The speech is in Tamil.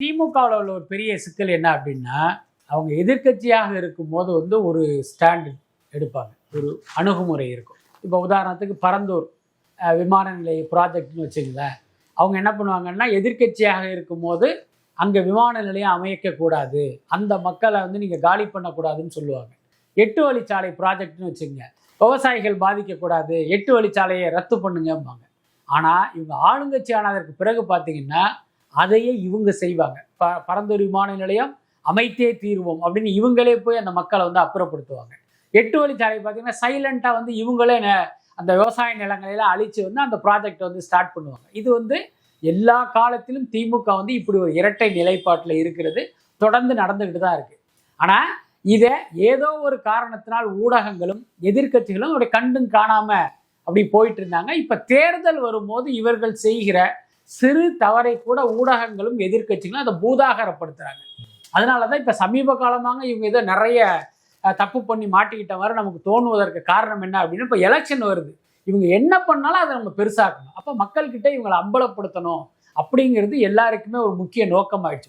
திமுகவில் உள்ள ஒரு பெரிய சிக்கல் என்ன அப்படின்னா, அவங்க எதிர்க்கட்சியாக இருக்கும்போது ஒரு ஸ்டாண்ட் எடுப்பாங்க. ஒரு அணுகுமுறை இருக்கும். இப்போ உதாரணத்துக்கு பரந்தூர் விமான நிலைய ப்ராஜெக்ட்னு வச்சுங்களேன். அவங்க என்ன பண்ணுவாங்கன்னா, எதிர்க்கட்சியாக இருக்கும்போது அங்கே விமான நிலையம் அமைக்கக்கூடாது, அந்த மக்களை நீங்கள் காலி பண்ணக்கூடாதுன்னு சொல்லுவாங்க. 8 வழிச்சாலை ப்ராஜெக்ட்னு வச்சுங்க, விவசாயிகள் பாதிக்கக்கூடாது, 8 வழிச்சாலையை ரத்து பண்ணுங்கம்பாங்க. ஆனால் இவங்க ஆளுங்கட்சி ஆனதற்கு பிறகு பார்த்தீங்கன்னா அதையே இவங்க செய்வாங்க. பரந்தூர் விமான நிலையம் அமைத்தே தீர்வோம் அப்படின்னு இவங்களே போய் அந்த மக்களை அப்புறப்படுத்துவாங்க. 8 வழிச்சாலை பார்த்தீங்கன்னா சைலண்டாக இவங்களே அந்த விவசாய நிலங்களெல்லாம் அழித்து அந்த ப்ராஜெக்ட் ஸ்டார்ட் பண்ணுவாங்க. இது எல்லா காலத்திலும் திமுக இப்படி ஒரு இரட்டை நிலைப்பாட்டில் இருக்கிறது, தொடர்ந்து நடந்துக்கிட்டு தான் இருக்குது. ஆனால் இதை ஏதோ ஒரு காரணத்தினால் ஊடகங்களும் எதிர்க்கட்சிகளும் அப்படி கண்டும் காணாமல் அப்படி போயிட்டு இருந்தாங்க. இப்போ தேர்தல் வரும்போது இவர்கள் செய்கிற சிறு தவறை கூட ஊடகங்களும் எதிர்க்கட்சிகளும் அதை பூதாகரப்படுத்துறாங்க. அதனால தான் இப்போ சமீப காலமாக இவங்க ஏதோ நிறைய தப்பு பண்ணி மாட்டிக்கிட்ட மாதிரி நமக்கு தோணுவதற்கு காரணம் என்ன அப்படின்னா, இப்போ எலெக்ஷன் வருது, இவங்க என்ன பண்ணாலும் அதை நம்ம பெருசாக்கணும், அப்போ மக்கள்கிட்ட இவங்களை அம்பலப்படுத்தணும் அப்படிங்கிறது எல்லாருக்குமே ஒரு முக்கிய நோக்கமாயிடுச்சு.